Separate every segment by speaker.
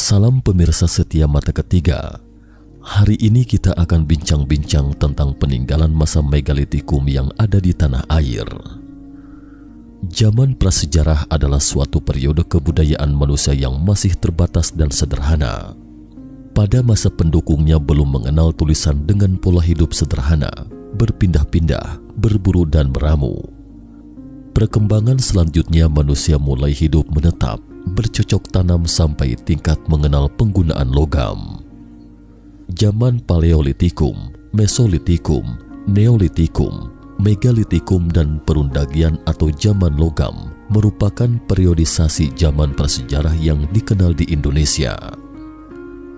Speaker 1: Salam pemirsa setia Mata Ketiga. Hari ini kita akan bincang-bincang tentang peninggalan masa megalitikum yang ada di tanah air. Zaman prasejarah adalah suatu periode kebudayaan manusia yang masih terbatas dan sederhana. Pada masa pendukungnya belum mengenal tulisan dengan pola hidup sederhana, berpindah-pindah, berburu dan meramu. Perkembangan selanjutnya manusia mulai hidup menetap, bercocok tanam sampai tingkat mengenal penggunaan logam. Zaman Paleolitikum, Mesolitikum, Neolitikum, Megalitikum dan Perundagian atau zaman logam merupakan periodisasi zaman prasejarah yang dikenal di Indonesia.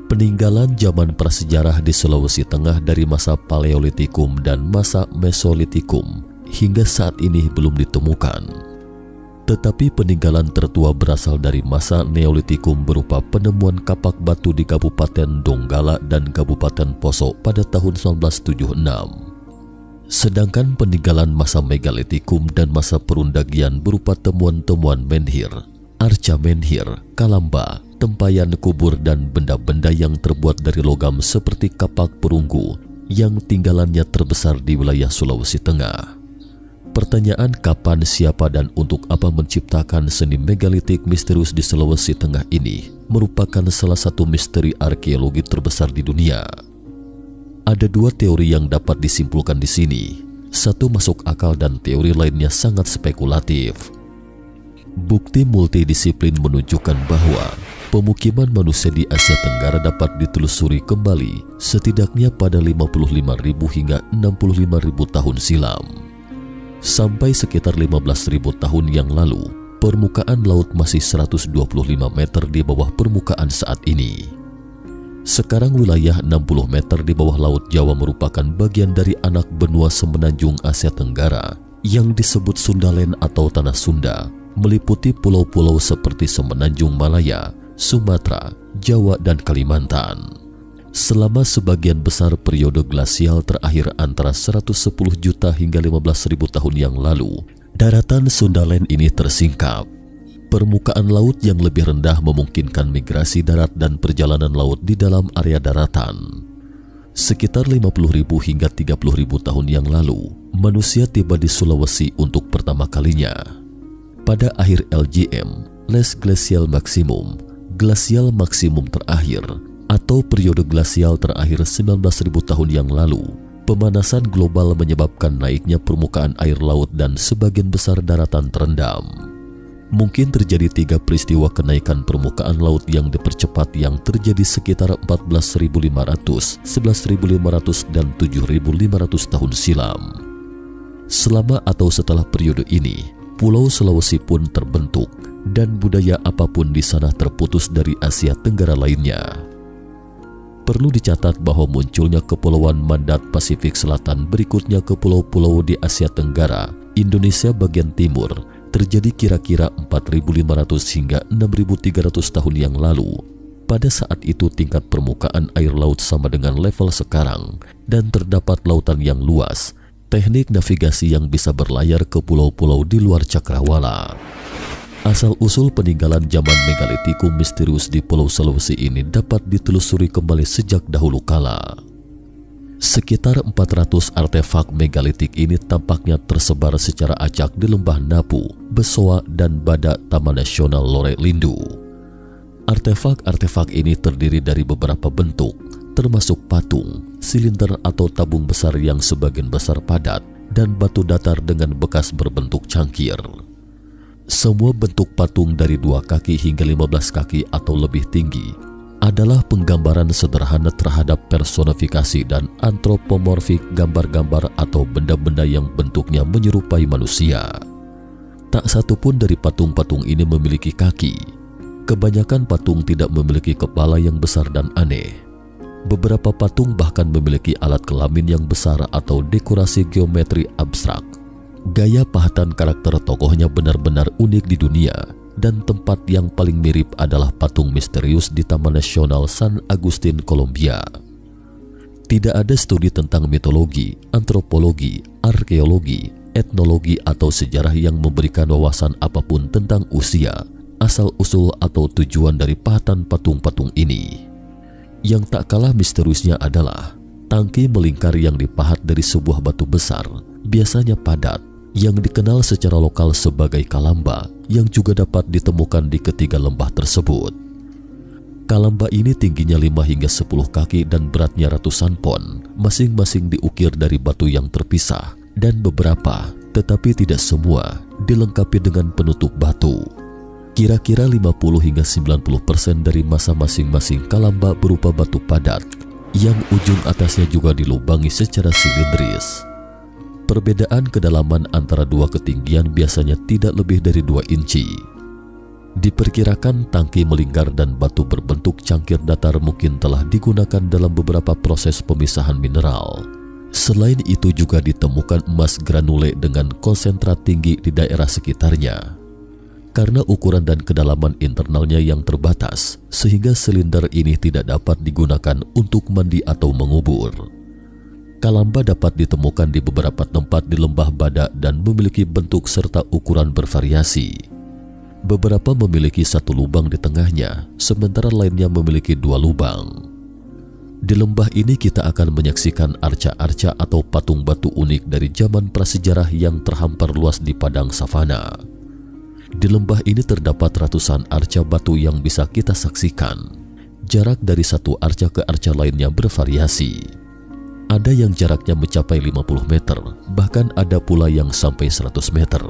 Speaker 1: Peninggalan zaman prasejarah di Sulawesi Tengah dari masa Paleolitikum dan masa Mesolitikum hingga saat ini belum ditemukan. Tetapi peninggalan tertua berasal dari masa Neolitikum berupa penemuan kapak batu di Kabupaten Donggala dan Kabupaten Poso pada tahun 1976. Sedangkan peninggalan masa Megalitikum dan masa Perundagian berupa temuan-temuan menhir, arca menhir, kalamba, tempayan kubur dan benda-benda yang terbuat dari logam seperti kapak perunggu yang tinggalannya terbesar di wilayah Sulawesi Tengah. Pertanyaan kapan, siapa, dan untuk apa menciptakan seni megalitik misterius di Sulawesi Tengah ini merupakan salah satu misteri arkeologi terbesar di dunia. Ada dua teori yang dapat disimpulkan di sini. Satu masuk akal dan teori lainnya sangat spekulatif. Bukti multidisiplin menunjukkan bahwa pemukiman manusia di Asia Tenggara dapat ditelusuri kembali setidaknya pada 55.000 hingga 65.000 tahun silam. Sampai sekitar 15.000 tahun yang lalu, permukaan laut masih 125 meter di bawah permukaan saat ini. Sekarang wilayah 60 meter di bawah Laut Jawa merupakan bagian dari anak benua semenanjung Asia Tenggara yang disebut Sundaland atau Tanah Sunda, meliputi pulau-pulau seperti Semenanjung Malaya, Sumatera, Jawa, dan Kalimantan. Selama sebagian besar periode glasial terakhir antara 110 juta hingga 15.000 tahun yang lalu, daratan Sundaland ini tersingkap. Permukaan laut yang lebih rendah memungkinkan migrasi darat dan perjalanan laut di dalam area daratan. Sekitar 50.000 hingga 30.000 tahun yang lalu, manusia tiba di Sulawesi untuk pertama kalinya. Pada akhir LGM, Les Glacial Maximum, glasial maksimum terakhir, atau periode glasial terakhir 19.000 tahun yang lalu, pemanasan global menyebabkan naiknya permukaan air laut dan sebagian besar daratan terendam. Mungkin terjadi 3 peristiwa kenaikan permukaan laut yang dipercepat yang terjadi sekitar 14.500, 11.500, dan 7.500 tahun silam. Selama atau setelah periode ini, Pulau Sulawesi pun terbentuk dan budaya apapun di sana terputus dari Asia Tenggara lainnya. Perlu dicatat bahwa munculnya kepulauan mandat Pasifik Selatan berikutnya ke pulau-pulau di Asia Tenggara, Indonesia bagian timur, terjadi kira-kira 4.500 hingga 6.300 tahun yang lalu. Pada saat itu tingkat permukaan air laut sama dengan level sekarang dan terdapat lautan yang luas, teknik navigasi yang bisa berlayar ke pulau-pulau di luar cakrawala. Asal-usul peninggalan zaman megalitikum misterius di Pulau Sulawesi ini dapat ditelusuri kembali sejak dahulu kala. Sekitar 400 artefak megalitik ini tampaknya tersebar secara acak di lembah Napu, Besoa, dan Badak Taman Nasional Lore Lindu. Artefak-artefak ini terdiri dari beberapa bentuk, termasuk patung, silinder atau tabung besar yang sebagian besar padat, dan batu datar dengan bekas berbentuk cangkir. Semua bentuk patung dari 2 kaki hingga 15 kaki atau lebih tinggi adalah penggambaran sederhana terhadap personifikasi dan antropomorfik gambar-gambar atau benda-benda yang bentuknya menyerupai manusia. Tak satu pun dari patung-patung ini memiliki kaki. Kebanyakan patung tidak memiliki kepala yang besar dan aneh. Beberapa patung bahkan memiliki alat kelamin yang besar atau dekorasi geometri abstrak. Gaya pahatan karakter tokohnya benar-benar unik di dunia, dan tempat yang paling mirip adalah patung misterius di Taman Nasional San Agustin, Kolombia. Tidak ada studi tentang mitologi, antropologi, arkeologi, etnologi atau sejarah yang memberikan wawasan apapun tentang usia, asal-usul atau tujuan dari pahatan patung-patung ini. Yang tak kalah misteriusnya adalah tangki melingkar yang dipahat dari sebuah batu besar, biasanya padat, yang dikenal secara lokal sebagai kalamba, yang juga dapat ditemukan di ketiga lembah tersebut. Kalamba ini tingginya 5 hingga 10 kaki dan beratnya ratusan pon, masing-masing diukir dari batu yang terpisah, dan beberapa, tetapi tidak semua, dilengkapi dengan penutup batu. Kira-kira 50 hingga 90% dari massa masing-masing kalamba berupa batu padat, yang ujung atasnya juga dilubangi secara silindris. Perbedaan kedalaman antara dua ketinggian biasanya tidak lebih dari 2 inci. Diperkirakan tangki melingkar dan batu berbentuk cangkir datar mungkin telah digunakan dalam beberapa proses pemisahan mineral. Selain itu juga ditemukan emas granule dengan konsentrat tinggi di daerah sekitarnya. Karena ukuran dan kedalaman internalnya yang terbatas, sehingga silinder ini tidak dapat digunakan untuk mandi atau mengubur. Kalamba dapat ditemukan di beberapa tempat di lembah badak dan memiliki bentuk serta ukuran bervariasi. Beberapa memiliki 1 lubang di tengahnya, sementara lainnya memiliki 2 lubang. Di lembah ini kita akan menyaksikan arca-arca atau patung batu unik dari zaman prasejarah yang terhampar luas di padang savana. Di lembah ini terdapat ratusan arca batu yang bisa kita saksikan. Jarak dari satu arca ke arca lainnya bervariasi. Ada yang jaraknya mencapai 50 meter, bahkan ada pula yang sampai 100 meter.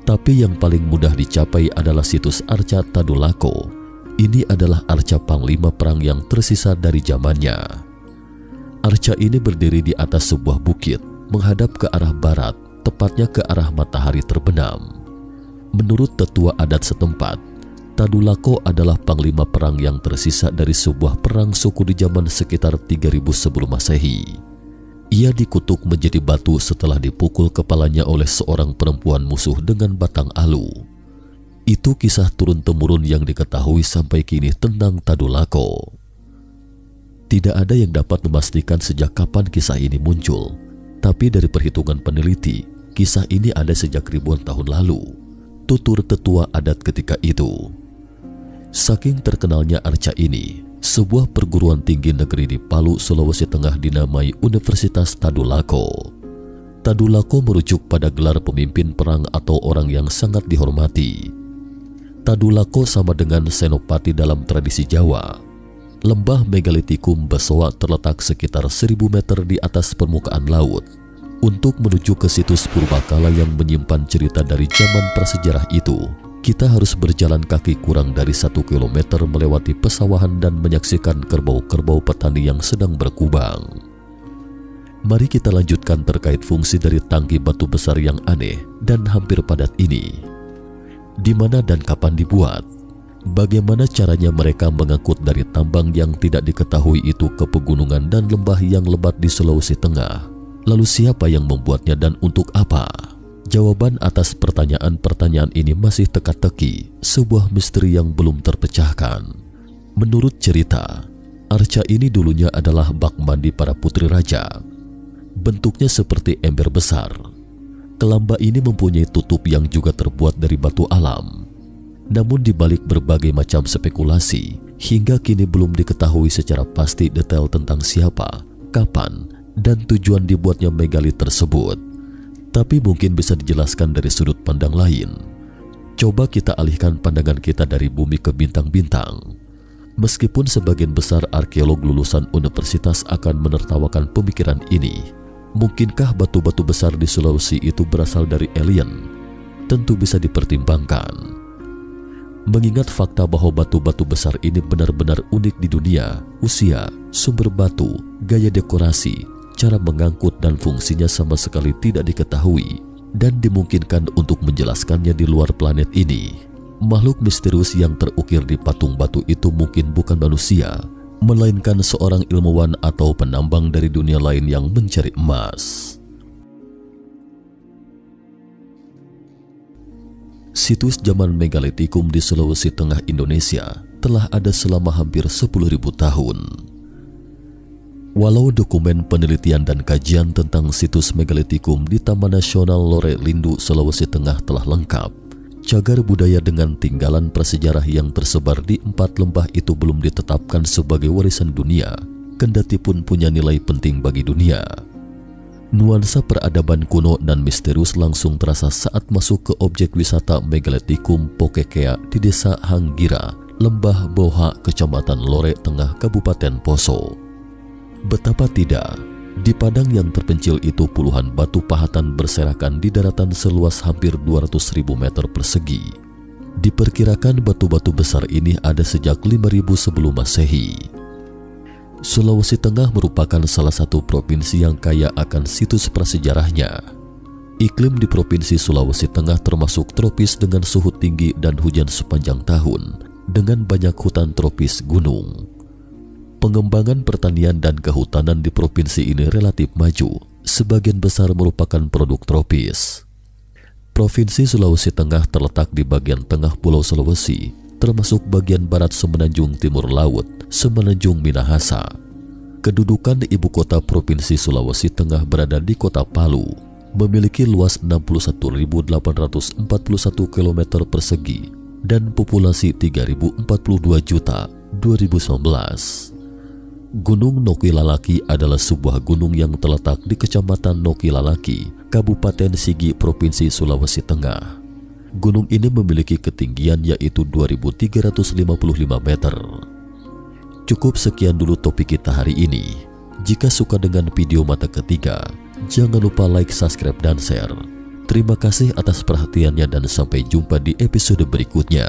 Speaker 1: Tapi yang paling mudah dicapai adalah situs arca Tadulako. Ini adalah arca panglima perang yang tersisa dari zamannya. Arca ini berdiri di atas sebuah bukit, menghadap ke arah barat, tepatnya ke arah matahari terbenam. Menurut tetua adat setempat, Tadulako adalah panglima perang yang tersisa dari sebuah perang suku di zaman sekitar 3000 sebelum Masehi. Ia dikutuk menjadi batu setelah dipukul kepalanya oleh seorang perempuan musuh dengan batang alu. Itu kisah turun-temurun yang diketahui sampai kini tentang Tadulako. Tidak ada yang dapat memastikan sejak kapan kisah ini muncul, tapi dari perhitungan peneliti, kisah ini ada sejak ribuan tahun lalu, tutur tetua adat ketika itu. Saking terkenalnya arca ini, sebuah perguruan tinggi negeri di Palu, Sulawesi Tengah dinamai Universitas Tadulako. Tadulako merujuk pada gelar pemimpin perang atau orang yang sangat dihormati. Tadulako sama dengan senopati dalam tradisi Jawa. Lembah Megalitikum Besoa terletak sekitar 1000 meter di atas permukaan laut. Untuk menuju ke situs purbakala yang menyimpan cerita dari zaman prasejarah itu, kita harus berjalan kaki kurang dari 1 kilometer melewati pesawahan dan menyaksikan kerbau-kerbau petani yang sedang berkubang. Mari kita lanjutkan terkait fungsi dari tangki batu besar yang aneh dan hampir padat ini. Di mana dan kapan dibuat? Bagaimana caranya mereka mengangkut dari tambang yang tidak diketahui itu ke pegunungan dan lembah yang lebat di Sulawesi Tengah? Lalu siapa yang membuatnya dan untuk apa? Jawaban atas pertanyaan-pertanyaan ini masih teka-teki, sebuah misteri yang belum terpecahkan. Menurut cerita, arca ini dulunya adalah bak mandi para putri raja. Bentuknya seperti ember besar. Kelamba ini mempunyai tutup yang juga terbuat dari batu alam. Namun di balik berbagai macam spekulasi, hingga kini belum diketahui secara pasti detail tentang siapa, kapan, dan tujuan dibuatnya megalit tersebut. Tapi mungkin bisa dijelaskan dari sudut pandang lain. Coba kita alihkan pandangan kita dari bumi ke bintang-bintang. Meskipun sebagian besar arkeolog lulusan universitas akan menertawakan pemikiran ini, mungkinkah batu-batu besar di Sulawesi itu berasal dari alien? Tentu bisa dipertimbangkan. Mengingat fakta bahwa batu-batu besar ini benar-benar unik di dunia, usia, sumber batu, gaya dekorasi, cara mengangkut dan fungsinya sama sekali tidak diketahui dan dimungkinkan untuk menjelaskannya di luar planet ini. Makhluk misterius yang terukir di patung batu itu mungkin bukan manusia, melainkan seorang ilmuwan atau penambang dari dunia lain yang mencari emas. Situs zaman Megalitikum di Sulawesi Tengah Indonesia telah ada selama hampir 10.000 tahun. Walau dokumen penelitian dan kajian tentang situs Megalitikum di Taman Nasional Lore Lindu, Sulawesi Tengah telah lengkap, Cagar budaya dengan tinggalan prasejarah yang tersebar di 4 lembah itu belum ditetapkan sebagai warisan dunia, kendati pun punya nilai penting bagi dunia. Nuansa peradaban kuno dan misterius langsung terasa saat masuk ke objek wisata Megalithicum Pokekea di Desa Hanggira, Lembah Boha, Kecamatan Lore Tengah, Kabupaten Poso. Betapa tidak, di padang yang terpencil itu puluhan batu pahatan berserakan di daratan seluas hampir 200.000 meter persegi. Diperkirakan batu-batu besar ini ada sejak 5.000 sebelum Masehi. Sulawesi Tengah merupakan salah satu provinsi yang kaya akan situs prasejarahnya. Iklim di Provinsi Sulawesi Tengah termasuk tropis dengan suhu tinggi dan hujan sepanjang tahun, dengan banyak hutan tropis gunung. Pengembangan pertanian dan kehutanan di provinsi ini relatif maju, sebagian besar merupakan produk tropis. Provinsi Sulawesi Tengah terletak di bagian tengah Pulau Sulawesi, termasuk bagian barat Semenanjung Timur Laut, Semenanjung Minahasa. Kedudukan ibu kota Provinsi Sulawesi Tengah berada di Kota Palu, memiliki luas 61.841 km persegi dan populasi 3.042 juta 2019. Gunung Nokilalaki adalah sebuah gunung yang terletak di Kecamatan Nokilalaki, Kabupaten Sigi, Provinsi Sulawesi Tengah. Gunung ini memiliki ketinggian yaitu 2.355 meter. Cukup sekian dulu topik kita hari ini. Jika suka dengan video mata ketiga, jangan lupa like, subscribe, dan share. Terima kasih atas perhatiannya dan sampai jumpa di episode berikutnya.